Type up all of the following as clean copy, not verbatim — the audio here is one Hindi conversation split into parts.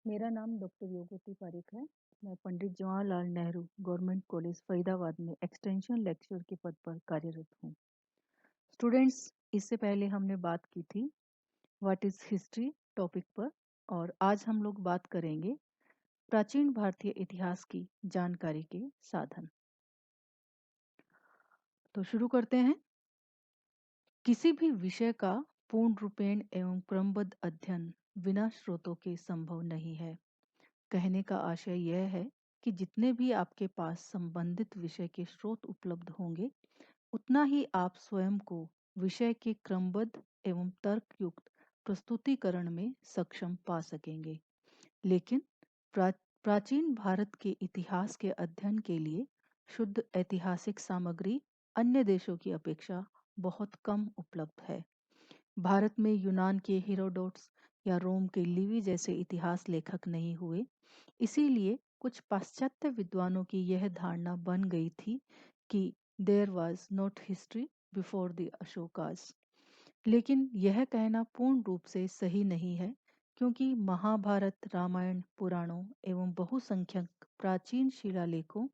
मेरा नाम डॉक्टर योगवती पारिक है। मैं पंडित जवाहरलाल नेहरू गवर्नमेंट कॉलेज फरीदाबाद में एक्सटेंशन लेक्चरर के पद पर कार्यरत हूँ। स्टूडेंट्स, इससे पहले हमने बात की थी व्हाट इज हिस्ट्री टॉपिक पर, और आज हम लोग बात करेंगे प्राचीन भारतीय इतिहास की जानकारी के साधन। तो शुरू करते हैं। किसी भी विषय का पूर्ण रूपेण एवं क्रमबद्ध अध्ययन बिना स्रोतों के संभव नहीं है। कहने का आशय यह है कि जितने भी आपके पास संबंधित विषय के स्रोत उपलब्ध होंगे, उतना ही आप स्वयं को विषय के क्रमबद्ध एवं तर्कयुक्त प्रस्तुतिकरण में सक्षम पा सकेंगे। लेकिन प्राचीन भारत के इतिहास के अध्ययन के लिए शुद्ध ऐतिहासिक सामग्री अन्य देशों की अपेक्षा बहुत कम उपलब्ध है। भारत में यूनान के हेरोडोट्स या रोम के लिवी जैसे इतिहास लेखक नहीं हुए, इसीलिए कुछ पाश्चात्य विद्वानों की यह धारणा बन गई थी कि there was not history before the Ashokas. लेकिन यह कहना पूर्ण रूप से सही नहीं है, क्योंकि महाभारत, रामायण, पुराणों एवं बहुसंख्यक प्राचीन शिलालेखों,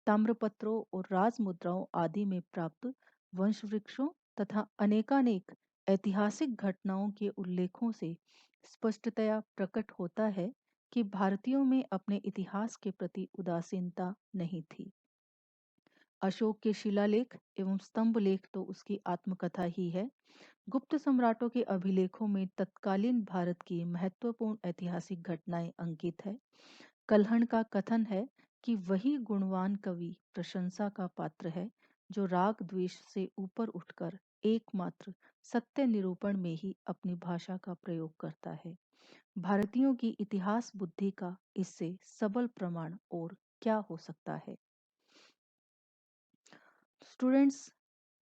ताम्रपत्रों और राजमुद्राओं आदि में प्राप्त वंशवृक्षों तथा अनेकानेक ऐतिहासिक घटनाओं के उल्लेखों से स्पष्टतया प्रकट होता है कि भारतीयों में अपने इतिहास के प्रति उदासीनता नहीं थी। अशोक के शिलालेख एवं स्तंभ लेख तो उसकी आत्मकथा ही है। गुप्त सम्राटों के अभिलेखों में तत्कालीन भारत की महत्वपूर्ण ऐतिहासिक घटनाएं अंकित है। कल्हण का कथन है कि वही गुणवान कवि प्रशंसा का पात्र है जो राग द्वेष से ऊपर उठकर एकमात्र सत्य निरूपण में ही अपनी भाषा का प्रयोग करता है। भारतीयों की इतिहास बुद्धि का इससे सबल प्रमाण और क्या हो सकता है। स्टूडेंट्स,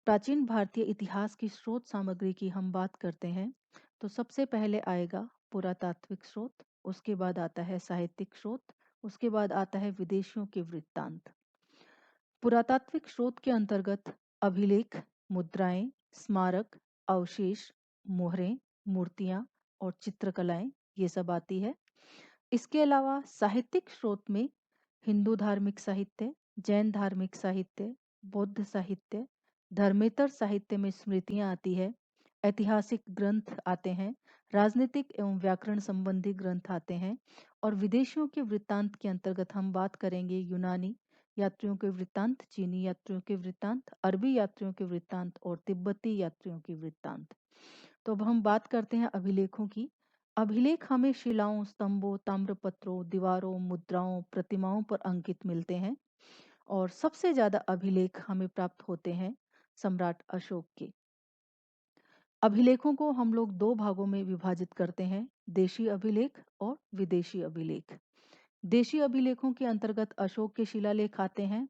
प्राचीन भारतीय इतिहास की स्रोत सामग्री की हम बात करते हैं तो सबसे पहले आएगा पुरातात्विक स्रोत, उसके बाद आता है साहित्यिक स्रोत, उसके बाद आता है विदेशियों के वृत्तांत। पुरातात्विक स्रोत के अंतर्गत अभिलेख, मुद्राएं, स्मारक, अवशेष, मोहरें, मूर्तियां और चित्रकलाएं, ये सब आती है। इसके अलावा साहित्यिक स्रोत में हिंदू धार्मिक साहित्य, जैन धार्मिक साहित्य, बौद्ध साहित्य, धर्मेतर साहित्य में स्मृतियां आती है, ऐतिहासिक ग्रंथ आते हैं, राजनीतिक एवं व्याकरण संबंधी ग्रंथ आते हैं, और विदेशियों के वृत्तांत के अंतर्गत हम बात करेंगे यूनानी यात्रियों के वृत्तांत, चीनी यात्रियों के वृत्तांत, अरबी यात्रियों के वृत्तांत और तिब्बती यात्रियों के वृत्तांत। तो अब हम बात करते हैं अभिलेखों की। अभिलेख हमें शिलाओं, स्तंभों, ताम्रपत्रों, दीवारों, मुद्राओं, प्रतिमाओं पर अंकित मिलते हैं, और सबसे ज्यादा अभिलेख हमें प्राप्त होते हैं सम्राट अशोक के। अभिलेखों को हम लोग दो भागों में विभाजित करते हैं, देशी अभिलेख और विदेशी अभिलेख। देशी अभिलेखों के अंतर्गत अशोक के शिलालेख आते हैं।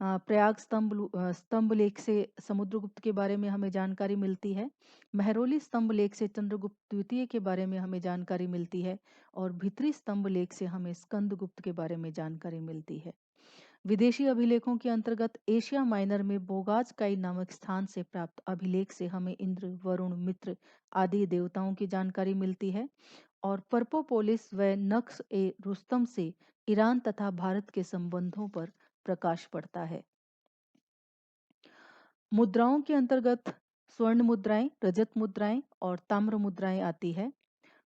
प्रयाग स्तंभ लेख से समुद्रगुप्त के बारे में हमें जानकारी मिलती है। महरौली स्तंभ लेख से चंद्रगुप्त द्वितीय के बारे में हमें जानकारी मिलती है, और भित्री स्तंभ लेख से हमें स्कंदगुप्त के बारे में जानकारी मिलती है। विदेशी अभिलेखों के अंतर्गत एशिया माइनर में बोगाजकाई नामक स्थान से प्राप्त अभिलेख से हमें इंद्र, वरुण, मित्र आदि देवताओं की जानकारी मिलती है, और परपोपोलिस व नक्श ए रुस्तम से ईरान तथा भारत के संबंधों पर प्रकाश पड़ता है। मुद्राओं के अंतर्गत स्वर्ण मुद्राएं, रजत मुद्राएं और ताम्र मुद्राएं आती है।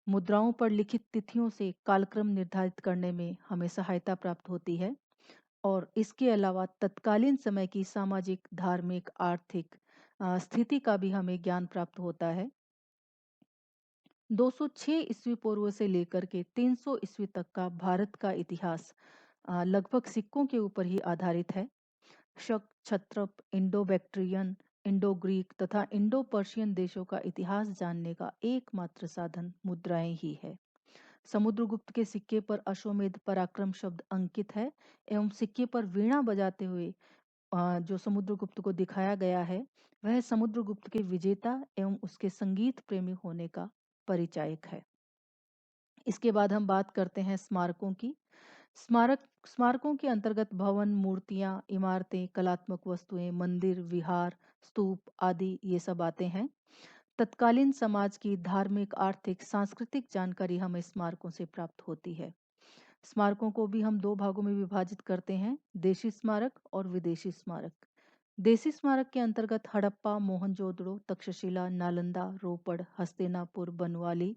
मुद्राओं पर लिखित तिथियों से कालक्रम निर्धारित करने में हमें सहायता प्राप्त होती है, और इसके अलावा तत्कालीन समय की सामाजिक, धार्मिक, आर्थिक स्थिति का भी हमें ज्ञान प्राप्त होता है। 206 ईस्वी पूर्व से लेकर के 300 ईस्वी तक का भारत का इतिहास लगभग सिक्कों के ऊपर ही आधारित है। शक, क्षत्रप, इंडो बैक्ट्रियन, इंडो ग्रीक तथा इंडो पर्शियन देशों का इतिहास जानने का एकमात्र साधन मुद्राएं ही है। समुद्रगुप्त के सिक्के पर अश्वमेध पराक्रम शब्द अंकित है, एवं सिक्के पर वीणा बजाते हुए जो समुद्रगुप्त को दिखाया गया है, वह समुद्रगुप्त के विजेता एवं उसके संगीत प्रेमी होने का परिचायक है। इसके बाद हम बात करते हैं स्मारकों की। स्मारकों के अंतर्गत भवन, मूर्तियां, इमारतें, कलात्मक वस्तुएं, मंदिर, विहार, स्तूप आदि ये सब आते हैं। तत्कालीन समाज की धार्मिक, आर्थिक, सांस्कृतिक जानकारी हमें स्मारकों से प्राप्त होती है। स्मारकों को भी हम दो भागों में विभाजित करते हैं, देशी स्मारक और विदेशी स्मारक। देशी स्मारक के अंतर्गत हड़प्पा, मोहनजोदड़ो, तक्षशिला, नालंदा, रोपड़, हस्तिनापुर, बनवाली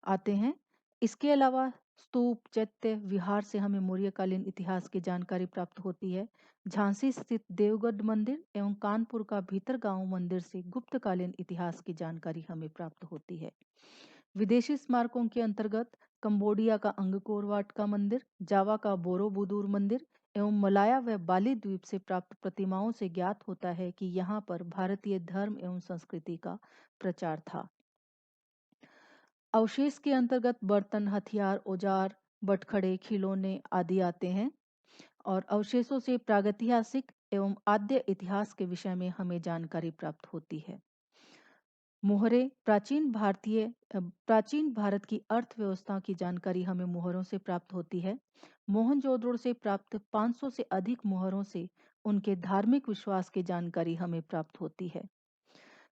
आते हैं। इसके अलावा स्तूप, चैत्य, विहार से हमें मौर्यकालीन इतिहास की जानकारी प्राप्त होती है। झांसी स्थित देवगढ़ मंदिर एवं कानपुर का भीतरगांव मंदिर से गुप्तकालीन इतिहास की जानकारी हमें प्राप्त होती है। विदेशी स्मारकों के अंतर्गत कंबोडिया का अंगकोर वाट का मंदिर, जावा का बोरोबुदूर मंदिर एवं मलाया व बाली द्वीप से प्राप्त प्रतिमाओं से ज्ञात होता है कि यहाँ पर भारतीय धर्म एवं संस्कृति का प्रचार था। अवशेष के अंतर्गत बर्तन, हथियार, औजार, बटखड़े, खिलौने आदि आते हैं और अवशेषों से प्रागैतिहासिक एवं आद्य इतिहास के विषय में हमें जानकारी प्राप्त होती है। मोहरे प्राचीन भारत की अर्थव्यवस्था की जानकारी हमें मोहरों से प्राप्त होती है। मोहनजोदड़ो से प्राप्त 500 से अधिक मोहरों से उनके धार्मिक विश्वास की जानकारी हमें प्राप्त होती है।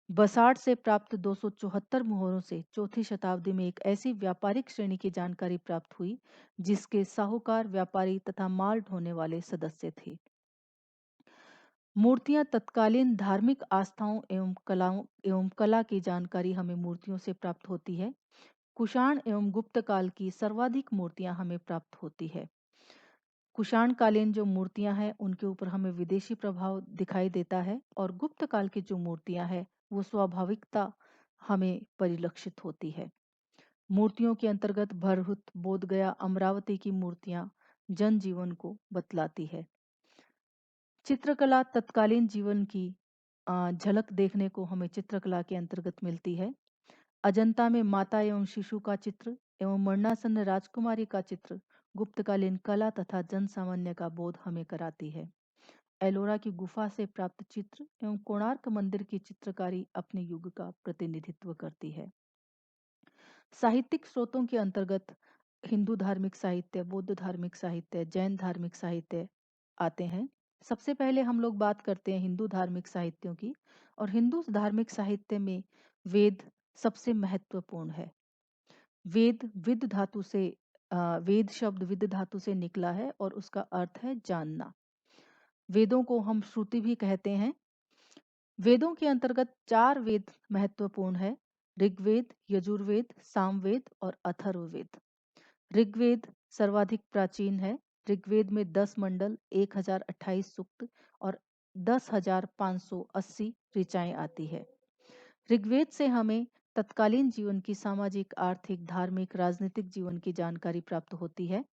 बसाड़ से प्राप्त 274 मोहरों से चौथी शताब्दी में एक ऐसी व्यापारिक श्रेणी की जानकारी प्राप्त हुई जिसके साहूकार, व्यापारी तथा माल ढोने वाले सदस्य थे। मूर्तियां तत्कालीन धार्मिक आस्थाओं एवं कला की जानकारी हमें मूर्तियों से प्राप्त होती है। कुषाण एवं गुप्त काल की सर्वाधिक मूर्तियां हमें प्राप्त होती है। कुषाण कालीन जो मूर्तियां हैं उनके ऊपर हमें विदेशी प्रभाव दिखाई देता है और गुप्त काल की जो मूर्तियां हैं वो स्वाभाविकता हमें परिलक्षित होती है। मूर्तियों के अंतर्गत भरहुत, बोधगया, अमरावती की मूर्तियां जनजीवन को बतलाती है। चित्रकला तत्कालीन जीवन की झलक देखने को हमें चित्रकला के अंतर्गत मिलती है। अजंता में माता एवं शिशु का चित्र एवं मरणासन्न राजकुमारी का चित्र गुप्तकालीन कला तथा जन सामान्य का बोध हमें कराती है। एलोरा की गुफा से प्राप्त चित्र एवं कोणार्क मंदिर की चित्रकारी अपने युग का प्रतिनिधित्व करती है। साहित्यिक स्रोतों के अंतर्गत हिंदू धार्मिक साहित्य, बौद्ध धार्मिक साहित्य, जैन धार्मिक साहित्य आते हैं। सबसे पहले हम लोग बात करते हैं हिंदू धार्मिक साहित्यों की और हिंदू धार्मिक साहित्य में वेद सबसे महत्वपूर्ण है। वेद विद धातु से वेद शब्द विद धातु से निकला है और उसका अर्थ है जानना। वेदों को हम श्रुति भी कहते हैं। वेदों के अंतर्गत 4 वेद महत्वपूर्ण है, ऋग्वेद, यजुर्वेद, सामवेद और अथर्ववेद। ऋग्वेद सर्वाधिक प्राचीन है। ऋग्वेद में 10 मंडल, 1028 सूक्त और 10,580 ऋचाएं आती है। ऋग्वेद से हमें तत्कालीन जीवन की सामाजिक, आर्थिक, धार्मिक, राजनीतिक जीवन की जानकारी प्राप्त होती है।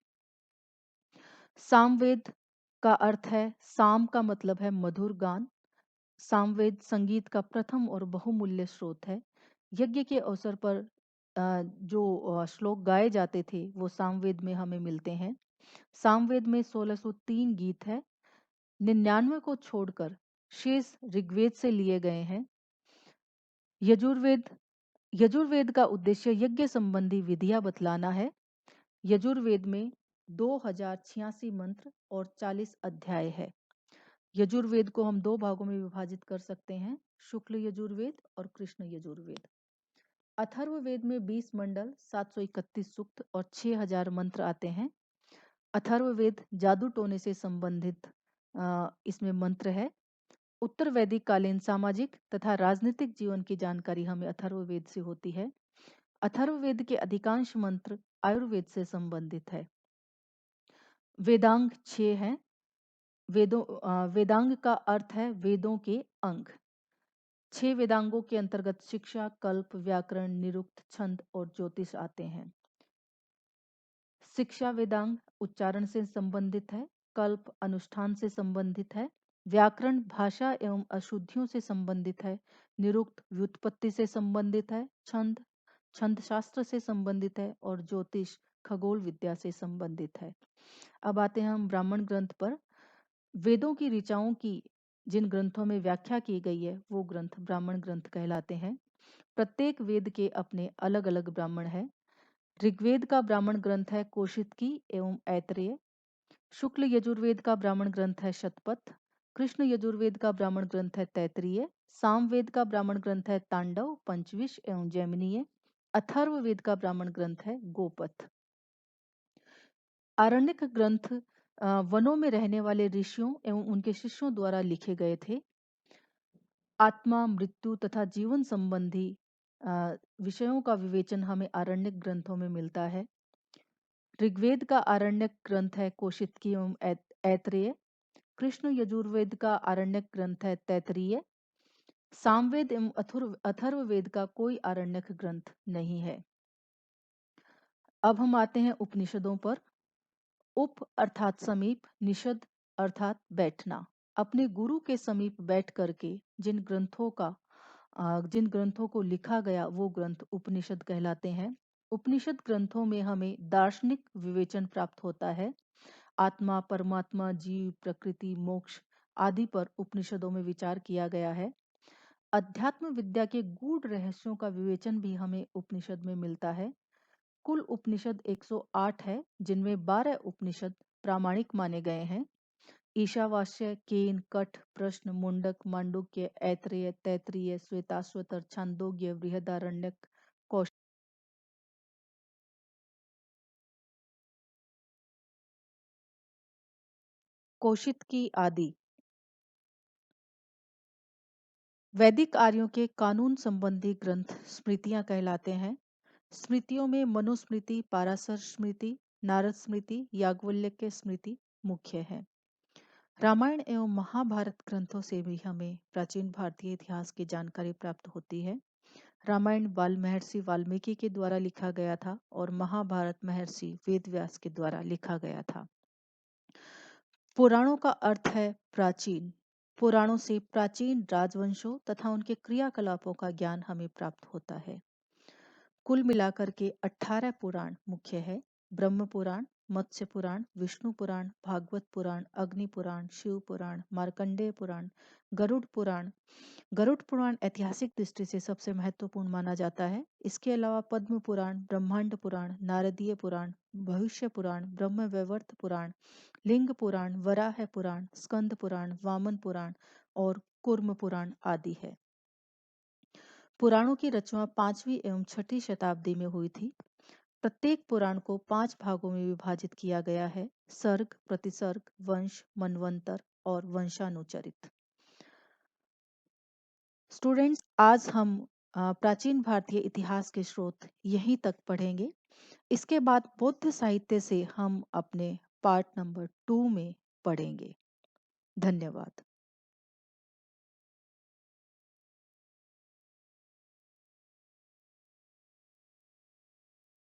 सामवेद का अर्थ है, साम का मतलब है मधुर गान। सामवेद संगीत का प्रथम और बहुमूल्य स्रोत है। यज्ञ के अवसर पर जो श्लोक गाए जाते थे वो सामवेद में हमें मिलते हैं। सामवेद में 1603 गीत है। 99 को छोड़कर शेष ऋग्वेद से लिए गए हैं। यजुर्वेद का उद्देश्य यज्ञ संबंधी विधियां बतलाना है। यजुर्वेद में 2086 मंत्र और 40 अध्याय है। यजुर्वेद को हम दो भागों में विभाजित कर सकते हैं, शुक्ल यजुर्वेद और कृष्ण यजुर्वेद। अथर्ववेद में 20 मंडल, 731 सूक्त और 6000 मंत्र आते हैं। अथर्ववेद जादू टोने से संबंधित इसमें मंत्र है। उत्तर वैदिक कालीन सामाजिक तथा राजनीतिक जीवन की जानकारी हमें अथर्ववेद से होती है। अथर्ववेद के अधिकांश मंत्र आयुर्वेद से संबंधित है। वेदांग 6 हैं। वेदांग का अर्थ है वेदों के अंग। 6 वेदांगों के अंतर्गत शिक्षा, कल्प, व्याकरण, निरुक्त, छंद और ज्योतिष आते हैं। शिक्षा वेदांग उच्चारण से संबंधित है। कल्प अनुष्ठान से संबंधित है। व्याकरण भाषा एवं अशुद्धियों से संबंधित है। निरुक्त व्युत्पत्ति से संबंधित है। छंद छंद शास्त्र से संबंधित है और ज्योतिष खगोल विद्या से संबंधित है। अब आते हैं हम ब्राह्मण ग्रंथ पर। वेदों की ऋचाओं की जिन ग्रंथों में व्याख्या की गई है वो ग्रंथ ब्राह्मण ग्रंथ कहलाते हैं। प्रत्येक वेद के अपने अलग अलग ब्राह्मण है। ऋग्वेद का ब्राह्मण ग्रंथ है कौशिकी एवं ऐतरेय। शुक्ल यजुर्वेद का ब्राह्मण ग्रंथ है शतपथ। कृष्ण यजुर्वेद का ब्राह्मण ग्रंथ है तैतरीय, सामवेद का ब्राह्मण ग्रंथ है तांडव, पंचविश एवं जैमिनीय, अथर्ववेद का ब्राह्मण ग्रंथ है गोपथ। आरण्यक ग्रंथ वनों में रहने वाले ऋषियों एवं उनके शिष्यों द्वारा लिखे गए थे। आत्मा, मृत्यु तथा जीवन संबंधी विषयों का विवेचन हमें आरण्यक ग्रंथों में मिलता है। ऋग्वेद का आरण्यक ग्रंथ है कौशिकी एवं ऐत्रेय। कृष्ण यजुर्वेद का आरण्यक ग्रंथ है तैतरीय। सामवेद एवं अथर्ववेद का कोई आरण्यक ग्रंथ नहीं है। अब हम आते हैं उपनिषदों पर। उप अर्थात समीप, निषद अर्थात बैठना। अपने गुरु के समीप बैठ करके जिन ग्रंथों को लिखा गया वो ग्रंथ उपनिषद कहलाते हैं। उपनिषद ग्रंथों में हमें दार्शनिक विवेचन प्राप्त होता है। आत्मा, परमात्मा, जीव, प्रकृति, मोक्ष आदि पर उपनिषदों में विचार किया गया है। अध्यात्म विद्या के गूढ़ रहस्यों का विवेचन भी हमें उपनिषद में मिलता है। कुल उपनिषद 108 है, जिनमें 12 उपनिषद प्रामाणिक माने गए हैं। ईशावास्य, केन, कठ, प्रश्न, मुंडक, मांडुक्य, ऐत्रेय, तैत्रीय, श्वेताश्वतर, छांदोग्य, बृहदारण्यक, कौशिकी आदि। वैदिक आर्यों के कानून संबंधी ग्रंथ स्मृतियां कहलाते हैं। स्मृतियों में मनुस्मृति, पाराशर स्मृति, नारद स्मृति, याज्ञवल्क्य स्मृति मुख्य है। रामायण एवं महाभारत ग्रंथों से भी हमें प्राचीन भारतीय इतिहास की जानकारी प्राप्त होती है। रामायण महर्षि वाल्मीकि के द्वारा लिखा गया था और महाभारत महर्षि वेदव्यास के द्वारा लिखा गया था। पुराणों का अर्थ है प्राचीन। पुराणों से प्राचीन राजवंशों तथा उनके क्रियाकलापों का ज्ञान हमें प्राप्त होता है। कुल मिलाकर के 18 पुराण मुख्य है। ब्रह्म पुराण, मत्स्य पुराण, विष्णु पुराण, भागवत पुराण, अग्नि पुराण, शिव पुराण, मार्कंडेय पुराण, गरुड़ पुराण। गरुड़ पुराण ऐतिहासिक दृष्टि से सबसे महत्वपूर्ण माना जाता है। इसके अलावा पद्म पुराण, ब्रह्मांड पुराण, नारदीय पुराण, भविष्य पुराण, ब्रह्म वैवर्त पुराण, लिंग पुराण, वराह पुराण, स्कंद पुराण, वामन पुराण और कूर्म पुराण आदि है। पुराणों की रचना 5वीं एवं 6ठी शताब्दी में हुई थी। प्रत्येक पुराण को 5 भागों में विभाजित किया गया है: सर्ग, प्रतिसर्ग, वंश, मनवंतर और वंशानुचरित। स्टूडेंट्स, आज हम प्राचीन भारतीय इतिहास के स्रोत यहीं तक पढ़ेंगे। इसके बाद बौद्ध साहित्य से हम अपने पार्ट नंबर 2 में पढ़ेंगे। धन्यवाद।